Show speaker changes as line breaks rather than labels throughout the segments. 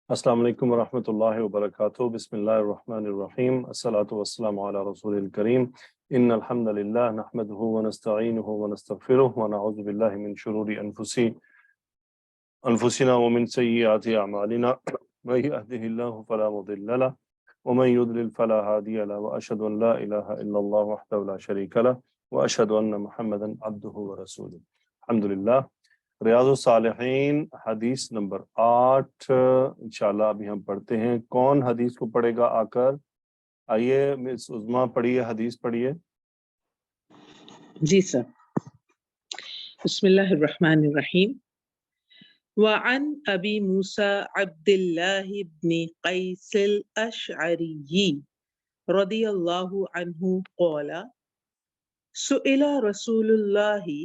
السلام علیکم ورحمۃ اللہ وبرکاتہ بسم اللہ الرحمن الرحیم الصلاۃ والسلام علی رسول الکریم ان الحمد للہ نحمده ونستعینه ونستغفره ونعوذ باللہ من شرور انفسنا ومن سیئات اعمالنا من يهده اللہ فلا مضل له ومن يضلل فلا هادی له واشهد ان لا الہ الا اللہ وحدہ لا شریک له واشهد ان محمدا عبدہ ورسولہ الحمد للہ۔ ریاض الصالحین حدیث نمبر 8 انشاءاللہ ابھی ہم پڑھتے ہیں۔ کون حدیث کو پڑھے گا آ کر؟ آئیے مس عظمیٰ پڑھیے، حدیث پڑھیے۔
جی سر، بسم اللہ الرحمن الرحیم۔ وعن ابی موسیٰ عبد اللہ بن قیس الاشعری رضی اللہ عنہ قال سئل رسول اللہ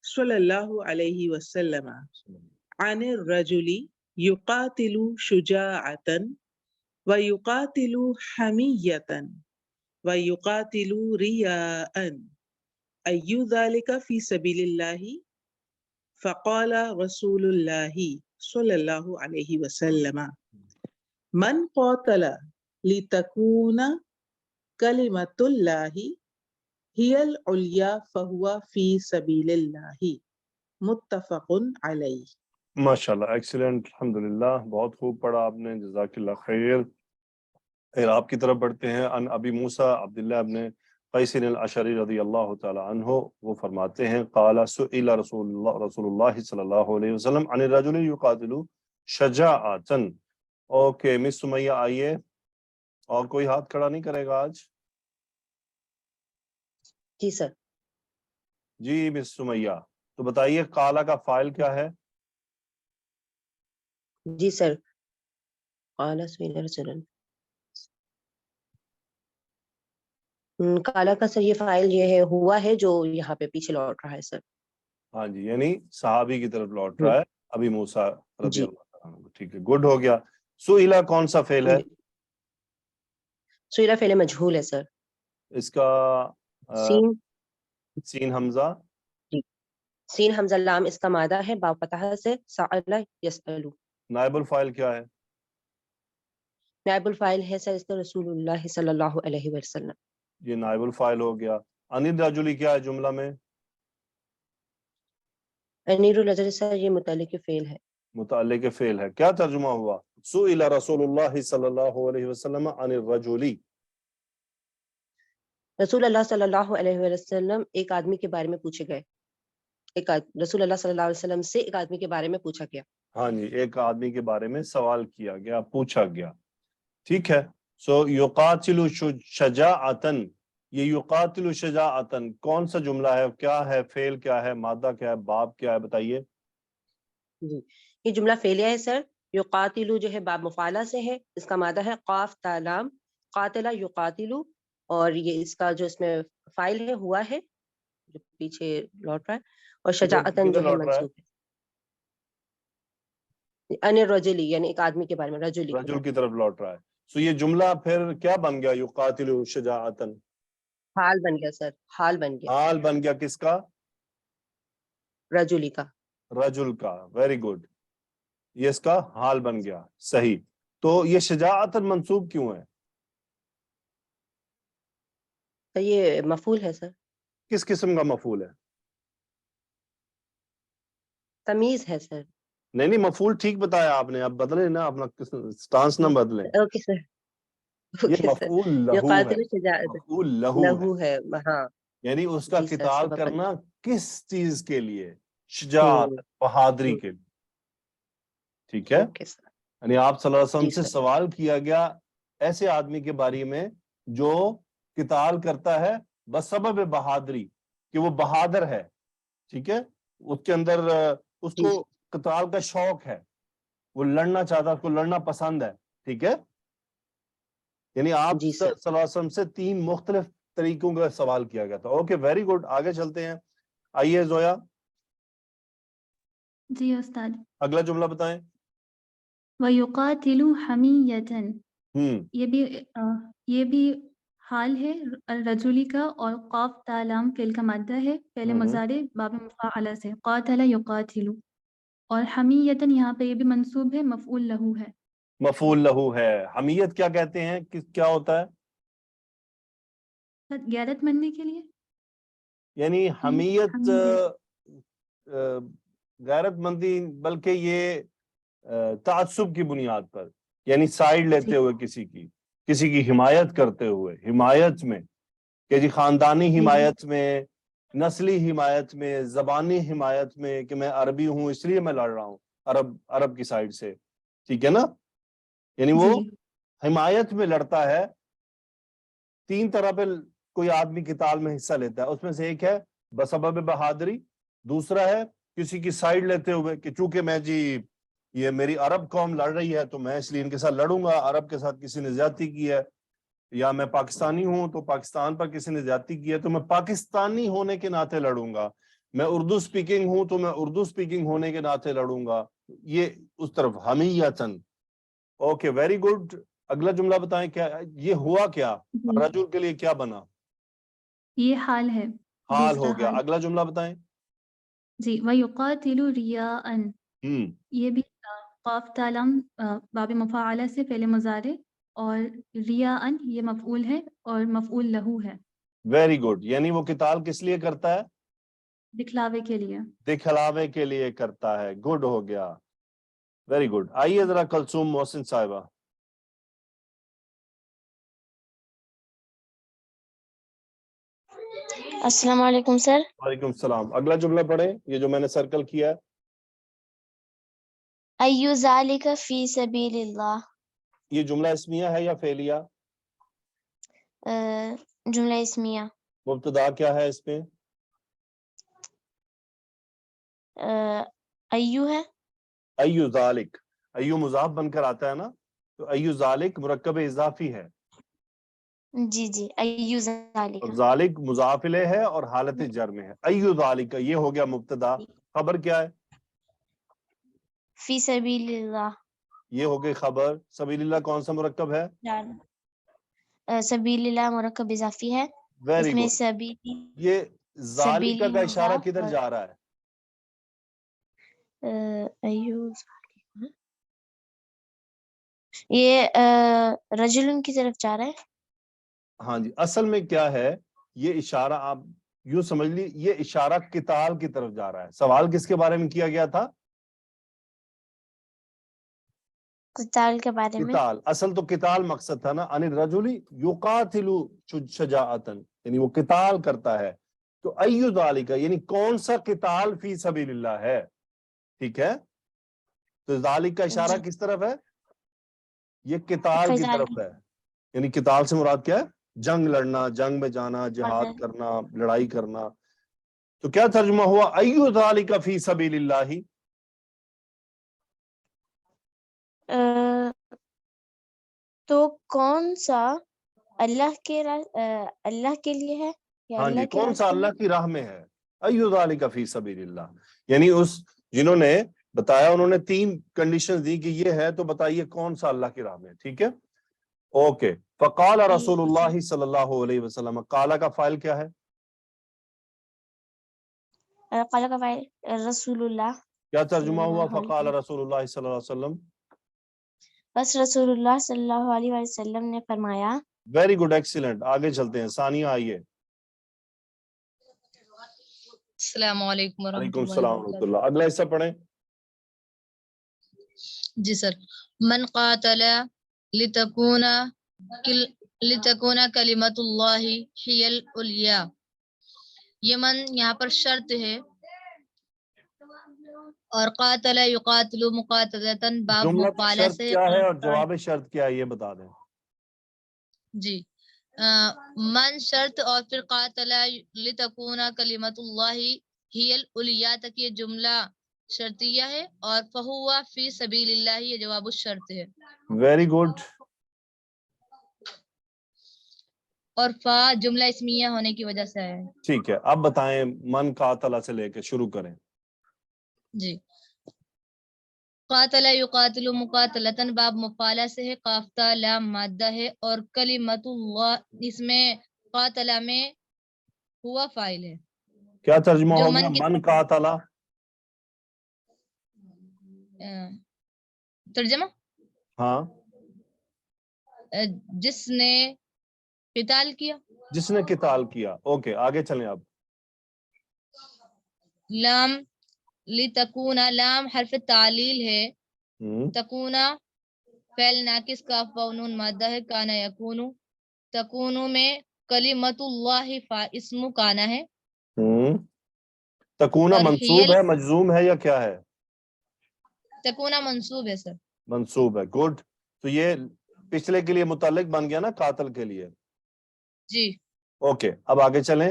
صلی اللہ علیہ وسلم عن الرجل يقاتل شجاعة ويقاتل حمية ويقاتل رياء أي ذلك في سبيل الله؟ فقال رسول الله صلى الله عليه وسلم من قاتل لتكون كلمة الله هي العليا فهو في سبيل الله متفق علیہ۔
ماشاءاللہ، ایکسیلنٹ، الحمدللہ، بہت خوب پڑھا آپ نے، جزاک اللہ خیر۔ آپ کی طرف بڑھتے ہیں۔ ان ابی موسیٰ عبداللہ ابن قیس الاشعری رضی اللہ تعالی عنہ، وہ فرماتے ہیں قال سئل رسول اللہ صلی اللہ علیہ وسلم عن الرجل یقاتل شجاعتا۔ اوکے مس سمیہ آئیے، اور کوئی ہاتھ کھڑا نہیں کرے گا آج؟
جی سر۔
جی مس سمیہ، تو بتائیے قالا کا فاعل کیا ہے؟
جی سر، قال سئل رسول کالا کا سر یہ فائل یہ ہے ہوا ہے جو یہاں پہ پیچھے لوٹ رہا ہے سر۔
ہاں جی، یعنی صحابی کی طرف لوٹ رہا ہے، ابھی موسیٰ رضی
جی
اللہ عنہ۔ ٹھیک ہے، گڈ ہو گیا۔ سئلہ کون سا فعل ہے؟
سئلہ فعل مجہول ہے سر۔
اس کا
سین
سین حمزہ،
جی سین حمزہ لام اس کا مادہ ہے، با فتحہ سے سأل یسألو۔
نائب الفاعل کیا ہے؟
نائب الفاعل ہے سر اس کا رسول اللہ صلی اللہ علیہ وسلم۔
یہ نائب الفاعل ہو گیا۔ انید رجلی کیا ہے جملہ میں؟
انیر الرجل سر یہ متعلق فعل ہے۔
متعلق فعل ہے، کیا ترجمہ ہوا؟ سئل رسول اللہ صلی اللہ علیہ وسلم عن الرجلی۔
رسول اللہ صلی اللہ علیہ وسلم ایک آدمی کے بارے میں پوچھے گئے، رسول اللہ صلی اللہ علیہ وسلم سے ایک آدمی کے بارے میں پوچھا گیا۔
ہاں جی، ایک آدمی کے بارے میں سوال کیا گیا، پوچھا گیا، ٹھیک ہے۔ سو یقاتل شجاعتن، یہ یقاتل شجاعتن کون سا جملہ ہے؟ کیا ہے؟ فعل کیا ہے؟ مادہ کیا ہے؟ باب کیا ہے؟ بتائیے۔
جی یہ جملہ فعلیہ ہے سر۔ یقاتلو جو ہے باب مفعلہ سے ہے، اس کا مادہ ہے قاف تا لام، قاتلہ یقاتلو، اور یہ اس کا جو اس میں فاعل ہے ہوا ہے جو پیچھے لوٹ رہا ہے، اور شجاعتن جو ہے منصوب ہے ان الرجلی یعنی ایک آدمی کے بارے میں،
رجل کی طرف لوٹ رہا ہے۔ سو یہ جملہ پھر کیا بن گیا؟ یقاتل شجاعتن،
حال بن گیا سر، حال بن گیا،
حال بن گیا کس کا؟
رجلی کا۔
رجل کا، ویری گڈ، یہ اس کا حال بن گیا، صحیح۔ تو یہ شجاعتن منصوب کیوں ہے؟
تو یہ مفعول ہے سر،
کس قسم کا مفعول ہے؟
تمیز ہے سر۔
نہیں مفعول ٹھیک بتایا آپ نے، اب بدلے نا اپنا سٹانس نہ بدلیں۔
اوکے سر،
یہ
اوکے سر۔
مفعول لہو ہے،
یقاتل شجاعتن
مفعول لہو
لہو ہے، ہاں
یعنی اس کا
جی سر،
قتال
سبق
کرنا کس چیز کے لیے؟ شجاعت، بہادری کے لیے، ٹھیک ہے۔
اوکے سر،
یعنی آپ صلی اللہ علیہ وسلم
جی
سے
سر،
سوال کیا گیا ایسے آدمی کے بارے میں جو قتال کرتا ہے بسبب بہادری، کہ وہ بہادر ہے، ٹھیک ہے، اس کے اندر اس
جی
کو قتال کا شوق ہے، وہ لڑنا چاہتا ہے، اس کو لڑنا پسند ہے، ٹھیک ہے۔ یعنی آپ
جی
صلی
سر۔
اللہ علیہ وسلم سے 3 مختلف طریقوں کا سوال کیا گیا تھا۔ اوکے ویری گڈ، آگے چلتے ہیں۔ آئیے زویا
جی استاد۔
اگلا جملہ بتائیں۔
وَيُقَاتِلُ حَمِيَّةً، یہ بھی حال ہے الرجلی کا، اور قاف تا لام فعل کا مادہ ہے، فعل مضارع باب مفاعلہ سے، قاتل یقاتل، اور حمیتاً یہاں پہ یہ بھی منصوب ہے، مفعول لہو ہے۔
مفعول لہو ہے. حمیت کیا کہتے ہیں, کیا ہوتا ہے؟
غیرت ماننے کے لیے.
یعنی حمیت
حمیت.
غیرت مندی بلکہ یہ تعصب کی بنیاد پر, یعنی سائیڈ لیتے
جی.
ہوئے کسی کی حمایت کرتے ہوئے, حمایت میں کہ جی خاندانی
جی.
حمایت میں, نسلی حمایت میں, زبانی حمایت میں, کہ میں عربی ہوں اس لیے میں لڑ رہا ہوں عرب کی سائڈ سے, ٹھیک ہے نا. یعنی وہ
جی.
حمایت میں لڑتا ہے. 3 طرح پہ کوئی آدمی قتال میں حصہ لیتا ہے, اس میں سے ایک ہے بسبب بہادری, دوسرا ہے کسی کی سائیڈ لیتے ہوئے کہ چونکہ میں جی یہ میری عرب قوم لڑ رہی ہے تو میں اس لیے ان کے ساتھ لڑوں گا, عرب کے ساتھ کسی نے زیادتی کی ہے, یا میں پاکستانی ہوں تو پاکستان پر کسی نے زیادتی کی ہے تو میں پاکستانی ہونے کے ناطے لڑوں گا, میں اردو سپیکنگ ہوں تو میں اردو سپیکنگ ہونے کے ناطے لڑوں گا, یہ اس طرف حمیتن. Okay very good. اگلا جملہ بتائیں, کیا یہ ہوا, کیا
جی.
رجل کے لیے کیا بنا؟
یہ حال ہے.
حال
دوسرا
ہو گیا.
حال.
اگلا جملہ بتائیں.
جی. وَيُقَاتِلُ رِيَاءً. یہ بھی قاف تا لام باب مفاعلہ سے فعل مضارع, اور ریاءً یہ مفعول ہے اور مفعول لہو ہے.
Very good. یعنی وہ قتال کس لیے کرتا ہے؟
دکھلاوے کے لیے.
دکھلاوے کے لیے کرتا ہے. گڈ ہو گیا, ویری گڈ. آئیے ذرا کلثوم محسن صاحبہ.
السلام علیکم سر.
وعلیکم السلام. اگلا جملہ پڑھیں, یہ جو میں نے سرکل کیا ہے.
ایو ذالک فی سبیل اللہ.
یہ جملہ اسمیہ ہے یا فعلیہ؟
جملہ اسمیہ.
مبتدا کیا ہے اس میں؟
ایو ہے.
ایو ذالک, ایو مضاف بن کر آتا ہے نا, تو ایو ذالک مرکب اضافی ہے,
جی جی. ایو ذالک.
اور ذالک مضاف الیہ ہے اور حالت جر میں ہے. ایو ذالک یہ ہو گیا مبتدا. خبر کیا ہے؟
فی سبیل اللہ.
یہ ہو گئی خبر. سبیل اللہ کون سا مرکب ہے؟
سبیل اللہ مرکب اضافی ہے.
ویری
اس میں
گڈ.
سبیل
یہ ذالک کا اشارہ
اللہ
کدھر
اور
جا رہا ہے؟
ایو ذالک یہ رجل کی طرف جا رہا ہے.
ہاں جی, اصل میں کیا ہے یہ اشارہ, آپ یوں سمجھ لی یہ اشارہ قتال کی طرف جا رہا ہے. سوال کس کے بارے میں کیا گیا تھا؟
قتال کے بارے میں.
قتال. اصل تو قتال مقصد تھا نا. ان الرجل یقاتل شجاعتا, یعنی وہ قتال کرتا ہے. تو ایو ذالک یعنی کون سا قتال فی سبیل اللہ ہے, ٹھیک ہے. تو ذالک کا اشارہ
جی.
کس طرف ہے؟ یہ قتال کی
قتال
طرف ہے. یعنی قتال سے مراد کیا ہے؟ جنگ لڑنا, جنگ میں جانا, جہاد کرنا, لڑائی کرنا. تو کیا ترجمہ ہوا ایو ذالک فی سبیل اللہ؟
تو کون سا اللہ کے لیے ہے یا
ہاں جی,
اللہ کے
کون سا
راستے میں.
اللہ کی راہ میں ہے؟ ایو ذالک فی سبیل اللہ, یعنی اس جنہوں نے بتایا انہوں نے 3 کنڈیشن دی کہ یہ ہے, تو بتائیے کون سا اللہ کی راہ میں, ٹھیک ہے. اوکے. فقال رسول اللہ صلی اللہ علیہ وسلم. قال کا فاعل کیا ہے؟
قال کا فاعل رسول اللہ.
کیا ترجمہ
صلی
ہوا
اللہ علیہ
فقال
وسلم.
رسول اللہ صلی اللہ علیہ وسلم؟
بس رسول اللہ صلی اللہ علیہ وسلم نے فرمایا.
Very good, excellent. آگے چلتے ہیں. ثانیہ آئیے.
السلام علیکم ورحمۃ
وعلیکم
اللہ
السلام ورحمۃ
وبرکاتہ.
اللہ. اگلا حصہ پڑھیں.
جی سر. من قاتل لتکون کلمت اللہ ہی العلیٰ. یہ من یہاں پر شرط ہے, اور قاتل یقاتل مقاتلتن باب
جملہ
مفعلہ
شرط
سے.
کیا ہے اور جواب شرط کیا ہے یہ بتا دیں.
جی. من شرط اور پھر قاتل لتکون کلمت اللہ ہی العلیٰ تک یہ جملہ شرطیہ ہے, اور فہو فی سبیل اللہ یہ جواب الشرط ہے.
Very good.
اور فا جملہ اسمیہ ہونے کی وجہ سے ہے.
ٹھیک ہے, اب بتائیں من قاتل سے لے کے شروع کریں.
جی. قاتل یقاتل مقاتلتن باب مفعلہ سے ہے, قاف تا لام مادہ ہے, اور کلمت اللہ اس میں قاتلہ میں ہوا فاعل ہے.
کیا ترجمہ
جو
ہوگا من قاتل؟
ترجمہ
ہاں
جس نے قتال کیا.
جس نے قتال کیا. اوکے آگے چلیں آپ.
لام لتکونا، لام حرف تعلیل ہے. تکونا فعل ناقص کاف واو نون مادہ ہے. کانا یکونو، تکونو میں کلمت اللہ اسم کانا ہے.
تکونا منصوب ہے مجزوم ہے یا کیا ہے؟
تکونا منصوب ہے سر.
منصوب ہے. گڈ. تو یہ پچھلے کے لیے متعلق بن گیا نا قاتل کے لیے.
جی.
اوکے اب آگے چلیں.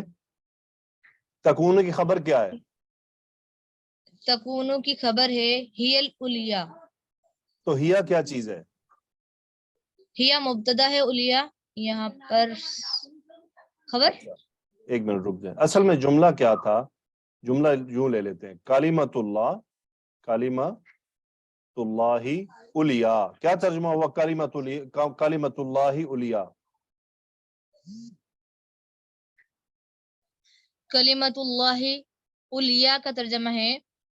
تکون کی خبر کیا ہے؟
تکونو کی خبر ہے ہی العلیاء.
تو ہیا کیا چیز ہے؟
ہیا مبتدا ہے، علیاء یہاں پر خبر.
ایک منٹ رک جائیں. اصل میں جملہ کیا تھا؟ جملہ یوں لے لیتے ہیں، کلمۃ اللہ، کلمۃ اللہ علیاء. کیا ترجمہ ہوا کلمۃ اللہ علیاء؟
کلمت اللہ علیاء کا ترجمہ ہے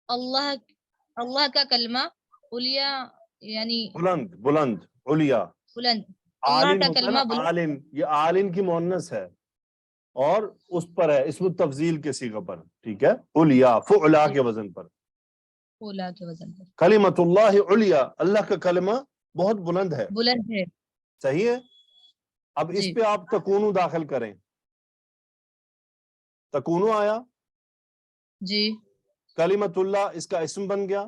اللہ کا کلمہ، علیاء یعنی
بلند، بلند، علیاء.
بلند. اللہ
عالم
کا
ہوتا ہے
کلمہ
نا،
بلند.
عالم، یہ عالم کی مؤنث ہے اور اس پر ہے اسم التفضیل کے صیغہ پر. ٹھیک ہے، علیاء فعلا کے وزن پر.
اولا کے وزن پر.
کلمۃ اللہ علیاء، اللہ کا کلمہ بہت بلند ہے.
بلند ہے.
صحیح ہے. اب اس
جی.
پہ آپ تکونو داخل کریں. تکونو آیا،
جی.
کلمۃ اللہ اس کا اسم بن گیا،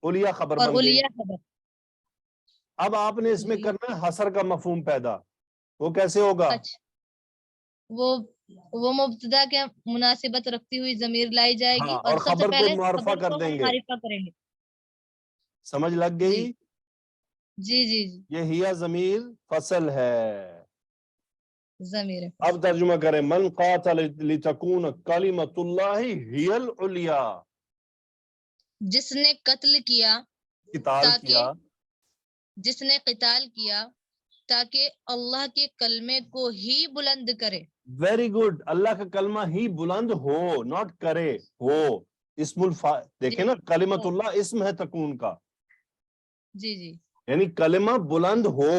علیاء خبر
اور
بن گئی.
علیاء خبر.
اب آپ نے اس میں
جی.
کرنا ہے حصر کا مفہوم پیدا. وہ کیسے ہوگا؟
اچھا، وہ مبتدا کے مناسبت رکھتی ہوئی ضمیر لائی جائے گی
ہاں،
اور سب سے
خبر کو
پہلے
معرفہ
خبر
کر
کو
دیں
ہم
گے.
معرفہ کریں گے.
سمجھ لگ گئی؟
جی جی جی.
یہ ہیا ضمیر فصل ہے.
ضمیر.
اب ترجمہ کریں، من قاتل لتکون کلمۃ اللہ ہی العلیاء.
جس نے قتل کیا
قتال کیا.
جس نے قتال کیا تاکہ اللہ کے کلمے کو ہی بلند کرے.
Very good. اللہ کا کلمہ ہی بلند ہو، ناٹ کرے، ہو. اسم دیکھیں نا، کلمۃ اللہ اسم ہے تکون کا.
جی جی.
یعنی کلمہ بلند ہو،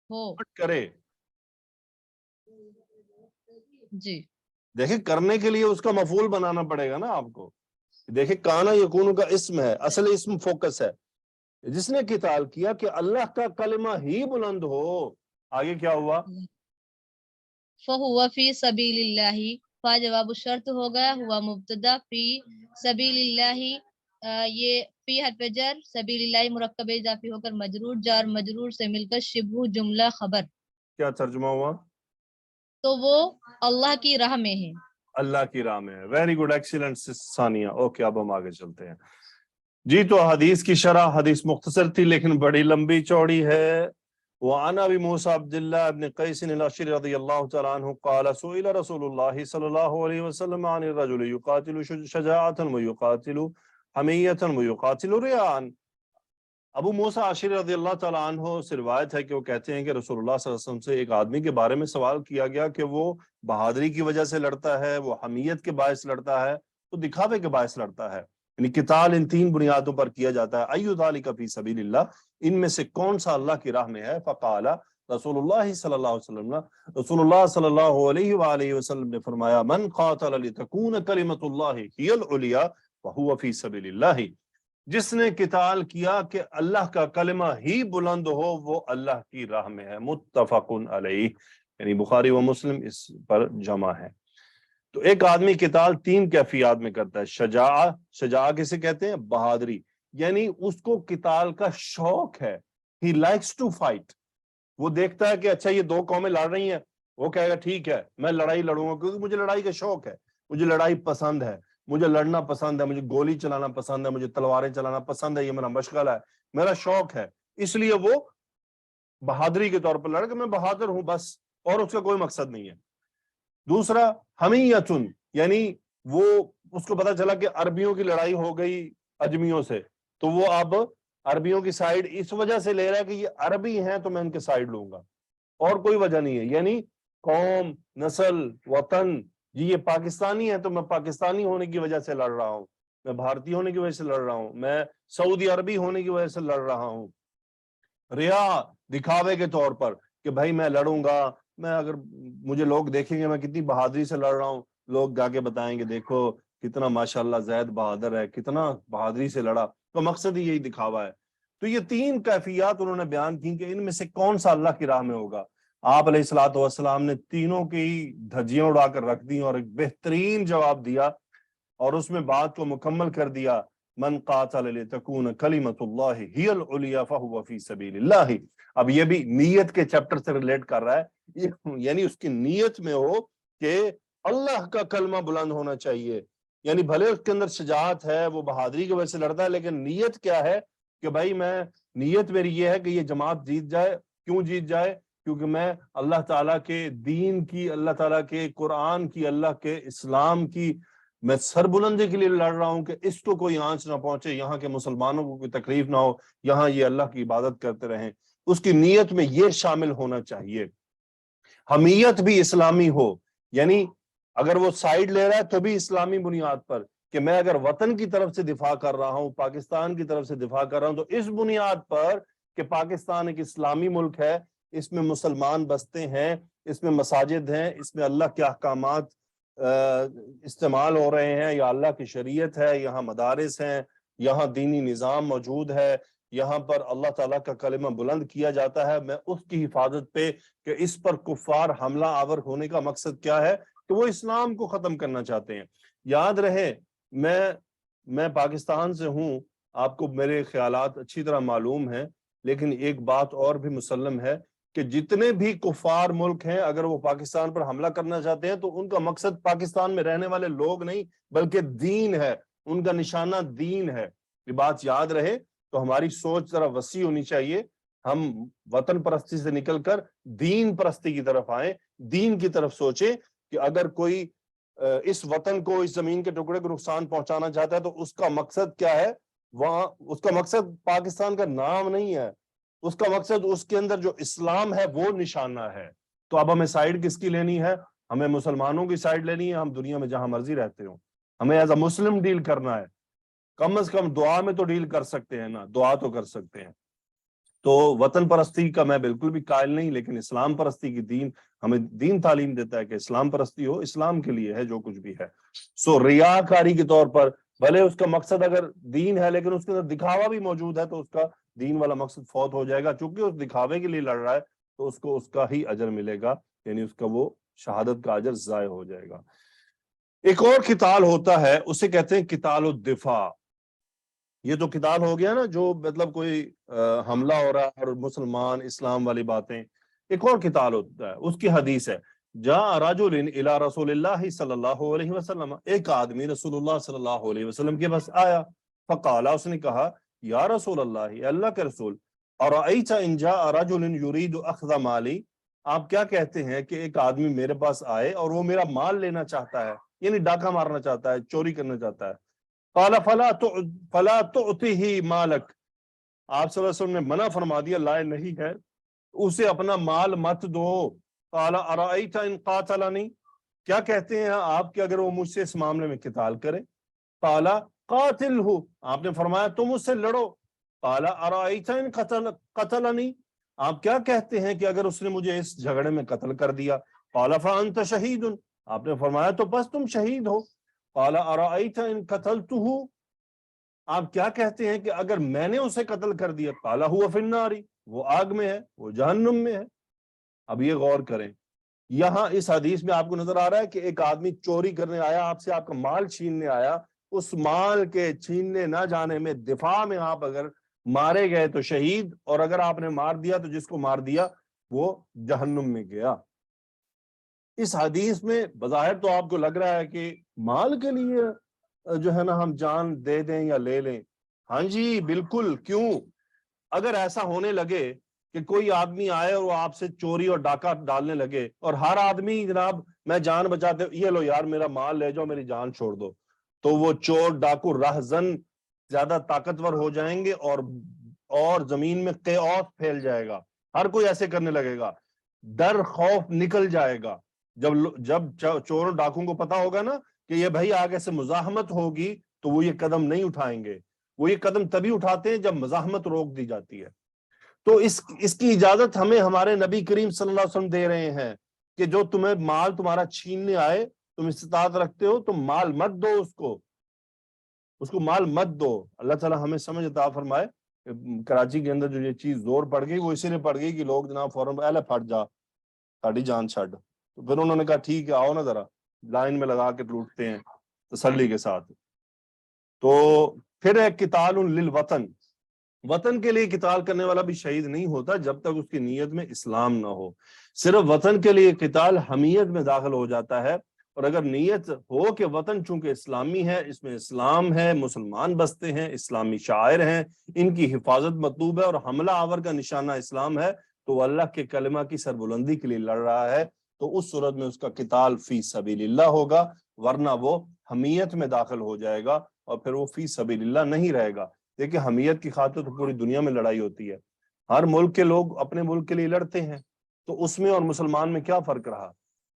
ہو.
ناٹ کرے.
جی.
دیکھیں کرنے کے لیے اس کا مفعول بنانا پڑے گا نا آپ کو. دیکھیں کانا یکون کا اسم ہے، اصل اسم فوکس ہے. جس نے قتال کیا کہ اللہ کا کلمہ ہی بلند ہو. آگے کیا ہوا؟
فَهُوَ فِي سَبِيلِ اللَّهِ، فا جواب الشرط ہو گیا، ہوا مبتدا، فی سبیل اللہ یہ فی حرف جر، سبیل اللہ مرکب اضافی ہو کر مجرور، جار مجرور سے مل کر شبہ جملہ خبر.
کیا ترجمہ ہوا؟
تو وہ اللہ کی راہ میں ہے. اللہ
کی راہ میں ہے. ویری گڈ، ایکسیلنٹ ثانیہ. اوکے اب ہم آگے چلتے ہیں. جی تو حدیث کی شرح، حدیث مختصر تھی لیکن بڑی لمبی چوڑی ہے. وعن ابی موسیٰ عبداللہ ابن قیس الاشعری رضی اللہ تعالیٰ عنہ قال سئل رسول اللہ صلی اللہ علیہ وسلم عن الرجل یقاتل شجاعتا ویقاتل حمیتا ویقاتل ریاء. ابو موسیٰ اشعری رضی اللہ تعالیٰ عنہ سے روایت ہے کہ وہ کہتے ہیں کہ رسول اللہ صلی اللہ علیہ وسلم سے ایک آدمی کے بارے میں سوال کیا گیا کہ وہ بہادری کی وجہ سے لڑتا ہے، وہ حمیت کے باعث لڑتا ہے، وہ دکھاوے کے باعث لڑتا ہے. یعنی قتال ان تین بنیادوں پر کیا جاتا ہے. ایو ذالک فی سبیل اللہ، ان میں سے کون سا اللہ کی راہ میں ہے؟ فقال رسول اللہ صلی اللہ علیہ وسلم، رسول اللہ صلی اللہ علیہ وآلہ وسلم نے فرمایا، من قاتل لتکون کلمۃ اللہ ہی العلیاء فہو فی سبیل اللہ. جس نے قتال کیا کہ اللہ کا کلمہ ہی بلند ہو، وہ اللہ کی راہ میں ہے. متفق علیہ، یعنی بخاری و مسلم اس پر جمع ہے. تو ایک آدمی قتال تین کیفیات میں کرتا ہے. شجاع کسے کہتے ہیں؟ بہادری. یعنی اس کو قتال کا شوق ہے. He likes to fight. وہ دیکھتا ہے کہ اچھا یہ دو قومیں لڑ رہی ہیں، وہ کہے گا ٹھیک ہے میں لڑائی لڑوں گا، کیونکہ مجھے لڑائی کا شوق ہے، مجھے لڑائی پسند ہے، مجھے لڑنا پسند ہے، مجھے گولی چلانا پسند ہے، مجھے تلواریں چلانا پسند ہے، یہ میرا مشغلہ ہے، میرا شوق ہے. اس لیے وہ بہادری کے طور پر لڑ کے میں بہادر ہوں بس، اور اس کا کوئی مقصد نہیں ہے. دوسرا حمیتن، یعنی وہ اس کو پتا چلا کہ عربیوں کی لڑائی ہو گئی اجمیوں سے، تو وہ اب عربیوں کی سائیڈ اس وجہ سے لے رہا ہے کہ یہ عربی ہیں تو میں ان کے سائیڈ لوں گا، اور کوئی وجہ نہیں ہے. یعنی قوم، نسل، وطن، جی یہ پاکستانی ہے تو میں پاکستانی ہونے کی وجہ سے لڑ رہا ہوں، میں بھارتی ہونے کی وجہ سے لڑ رہا ہوں, میں سعودی عربی ہونے کی وجہ سے لڑ رہا ہوں. ریا, دکھاوے کے طور پر کہ بھائی میں لڑوں گا, میں اگر مجھے لوگ دیکھیں گے میں کتنی بہادری سے لڑ رہا ہوں, لوگ جا کے بتائیں گے دیکھو کتنا ماشاءاللہ زید بہادر ہے, کتنا بہادری سے لڑا, تو مقصد ہی یہی دکھاوا ہے. تو یہ 3 کیفیات انہوں نے بیان کی کہ ان میں سے کون سا اللہ کی راہ میں ہوگا. آپ علیہ الصلوۃ والسلام نے تینوں کی دھجیاں اڑا کر رکھ دی اور ایک بہترین جواب دیا, اور اس میں بات کو مکمل کر دیا, من قاتل لتکون کلمۃ اللہ ہی العلیٰ فہو فی سبیل اللہ. اب یہ بھی نیت کے چیپٹر سے ریلیٹ کر رہا ہے, یعنی اس کی نیت میں ہو کہ اللہ کا کلمہ بلند ہونا چاہیے. یعنی بھلے اس کے اندر شجاعت ہے, وہ بہادری کی وجہ سے لڑتا ہے, لیکن نیت کیا ہے کہ بھائی نیت میری یہ ہے کہ یہ جماعت جیت جائے. کیوں جیت جائے؟ کیونکہ میں اللہ تعالیٰ کے دین کی, اللہ تعالیٰ کے قرآن کی, اللہ کے اسلام کی میں سربلندی کے لیے لڑ رہا ہوں کہ اس کو کوئی آنچ نہ پہنچے, یہاں کے مسلمانوں کو کوئی تکلیف نہ ہو, یہاں یہ اللہ کی عبادت کرتے رہیں. اس کی نیت میں یہ شامل ہونا چاہیے. حمیت بھی اسلامی ہو, یعنی اگر وہ سائیڈ لے رہا ہے تو بھی اسلامی بنیاد پر, کہ میں اگر وطن کی طرف سے دفاع کر رہا ہوں, پاکستان کی طرف سے دفاع کر رہا ہوں, تو اس بنیاد پر کہ پاکستان ایک اسلامی ملک ہے, اس میں مسلمان بستے ہیں, اس میں مساجد ہیں, اس میں اللہ کے احکامات استعمال ہو رہے ہیں, یا اللہ کی شریعت ہے, یہاں مدارس ہیں, یہاں دینی نظام موجود ہے, یہاں پر اللہ تعالیٰ کا کلمہ بلند کیا جاتا ہے. میں اس کی حفاظت پہ کہ اس پر کفار حملہ آور ہونے کا مقصد کیا ہے کہ وہ اسلام کو ختم کرنا چاہتے ہیں. یاد رہے میں پاکستان سے ہوں, آپ کو میرے خیالات اچھی طرح معلوم ہیں, لیکن ایک بات اور بھی مسلم ہے کہ جتنے بھی کفار ملک ہیں اگر وہ پاکستان پر حملہ کرنا چاہتے ہیں تو ان کا مقصد پاکستان میں رہنے والے لوگ نہیں بلکہ دین ہے, ان کا نشانہ دین ہے. یہ بات یاد رہے. تو ہماری سوچ ذرا وسیع ہونی چاہیے, ہم وطن پرستی سے نکل کر دین پرستی کی طرف آئیں, دین کی طرف سوچیں کہ اگر کوئی اس وطن کو, اس زمین کے ٹکڑے کو نقصان پہنچانا چاہتا ہے تو اس کا مقصد کیا ہے. وہاں اس کا مقصد پاکستان کا نام نہیں ہے, اس کا مقصد اس کے اندر جو اسلام ہے وہ نشانہ ہے. تو اب ہمیں سائیڈ کس کی لینی ہے؟ ہمیں مسلمانوں کی سائیڈ لینی ہے. ہم دنیا میں جہاں مرضی رہتے ہوں, ہمیں ایز اے مسلم ڈیل کرنا ہے. کم از کم دعا میں تو ڈیل کر سکتے ہیں نا, دعا تو کر سکتے ہیں. تو وطن پرستی کا میں بالکل بھی قائل نہیں, لیکن اسلام پرستی کی دین ہمیں دین تعلیم دیتا ہے کہ اسلام پرستی ہو, اسلام کے لیے ہے جو کچھ بھی ہے. سو ریاکاری کے طور پر بھلے اس کا مقصد اگر دین ہے لیکن اس کے اندر دکھاوا بھی موجود ہے تو اس کا دین والا مقصد فوت ہو جائے گا. چونکہ اس دکھاوے کے لیے لڑ رہا ہے تو اس کو اس کا ہی اجر ملے گا, یعنی اس کا وہ شہادت کا اجر ضائع ہو جائے گا. ایک اور قتال ہوتا ہے, اسے کہتے ہیں قتال الدفاع. یہ تو قتال ہو گیا نا, جو مطلب کوئی حملہ ہو رہا ہے اور مسلمان اسلام والی باتیں. ایک اور قتال ہوتا ہے, اس کی حدیث ہے, جاء رجل الی رسول اللہ صلی اللہ علیہ وسلم, ایک آدمی رسول اللہ صلی اللہ علیہ وسلم کے پاس آیا. فقال, اس نے کہا, یا رسول اللہ, اللہ کے رسول, ارأیت ان جاء رجل یرید اخذ مالی, آپ کیا کہتے ہیں کہ ایک آدمی میرے پاس آئے اور وہ میرا مال لینا چاہتا ہے, یعنی ڈاکہ مارنا چاہتا ہے, چوری کرنا چاہتا ہے. قال فلا تعطه مالک, آپ صلی اللہ علیہ وسلم نے منع فرما دیا, لائے نہیں ہے, اسے اپنا مال مت دو. قال ارأیت ان قاتلنی, کیا کہتے ہیں آپ کہ اگر وہ مجھ سے اس معاملے میں قتال کرے. قال قاتلہ, آپ نے فرمایا تم اس سے لڑو. قال ارأیت ان قتلنی, آپ کیا کہتے ہیں کہ اگر اس نے مجھے اس جھگڑے میں قتل کر دیا. قال فانت شہید, آپ نے فرمایا تو بس تم شہید ہو. قال ارأیت ان قتلتہ, آپ کیا کہتے ہیں کہ اگر میں نے اسے قتل کر دیا. قال هو فی النار, وہ آگ میں ہے, وہ جہنم میں ہے. اب یہ غور کریں, یہاں اس حدیث میں آپ کو نظر آ رہا ہے کہ ایک آدمی چوری کرنے آیا, آپ سے آپ کا مال چھیننے آیا, اس مال کے چھیننے نہ جانے میں دفاع میں آپ اگر مارے گئے تو شہید, اور اگر آپ نے مار دیا تو جس کو مار دیا وہ جہنم میں گیا. اس حدیث میں بظاہر تو آپ کو لگ رہا ہے کہ مال کے لیے جو ہے نا ہم جان دے دیں یا لے لیں. ہاں جی بالکل, کیوں؟ اگر ایسا ہونے لگے کہ کوئی آدمی آئے اور وہ آپ سے چوری اور ڈاکہ ڈالنے لگے, اور ہر آدمی جناب میں جان بچاتے, یہ لو یار میرا مال لے جاؤ, میری جان چھوڑ دو, تو وہ چور ڈاکو رہزن زیادہ طاقتور ہو جائیں گے اور زمین میں قیاس پھیل جائے گا. ہر کوئی ایسے کرنے لگے گا, ڈر خوف نکل جائے گا. جب چوروں ڈاکوں کو پتا ہوگا نا کہ یہ بھائی آگے سے مزاحمت ہوگی تو وہ یہ قدم نہیں اٹھائیں گے. وہ یہ قدم تبھی اٹھاتے ہیں جب مزاحمت روک دی جاتی ہے. تو اس کی اجازت ہمیں ہمارے نبی کریم صلی اللہ علیہ وسلم دے رہے ہیں کہ جو تمہیں مال تمہارا چھیننے آئے، تم استطاعت رکھتے ہو، تم مال مت دو، اس کو مال مت دو. اللہ تعالیٰ ہمیں سمجھ عطا فرمائے. کراچی کے اندر جو یہ چیز زور پڑ گئی وہ اسی لیے پڑ گئی کہ لوگ جناب فوراً اہلے پھٹ جا، ساڑی جان چھڈ. تو پھر انہوں نے کہا ٹھیک ہے آؤ نا ذرا لائن میں لگا کے لوٹتے ہیں تسلی کے ساتھ. تو پھر ہے قتال للوطن. وطن کے لیے قتال کرنے والا بھی شہید نہیں ہوتا جب تک اس کی نیت میں اسلام نہ ہو. صرف وطن کے لیے قتال حمیت میں داخل ہو جاتا ہے، اور اگر نیت ہو کہ وطن چونکہ اسلامی ہے، اس میں اسلام ہے، مسلمان بستے ہیں، اسلامی شاعر ہیں، ان کی حفاظت مطلوب ہے اور حملہ آور کا نشانہ اسلام ہے، تو وہ اللہ کے کلمہ کی سربلندی کے لیے لڑ رہا ہے، تو اس صورت میں اس کا قتال فی سبیل اللہ ہوگا، ورنہ وہ حمیت میں داخل ہو جائے گا اور پھر وہ فی سبیل اللہ نہیں رہے گا. دیکھیں حمیت کی خاطر تو پوری دنیا میں لڑائی ہوتی ہے، ہر ملک کے لوگ اپنے ملک کے لیے لڑتے ہیں، تو اس میں اور مسلمان میں کیا فرق رہا؟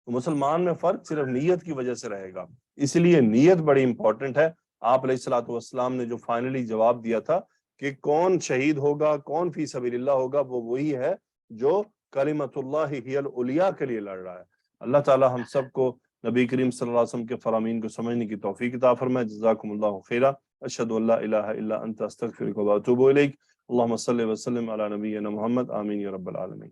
تو مسلمان میں فرق صرف نیت کی وجہ سے رہے گا. اس لیے نیت بڑی امپورٹنٹ ہے. آپ علیہ الصلوۃ والسلام نے جو فائنلی جواب دیا تھا کہ کون شہید ہوگا، کون فی سبیل اللہ ہوگا، وہ وہی ہے جو کلمۃ اللہ ہی العلیٰ کے لیے لڑ رہا ہے. اللہ تعالی ہم سب کو نبی کریم صلی اللہ علیہ وسلم کے فرامین کو سمجھنے کی توفیق عطا فرمائے. جزاکم اللہ خیرا. اشہد ان لا الہ الا انت استغفرک و اتوب الیک. اللہم صلی وسلم علی نبینا محمد. آمین یا رب العالمین.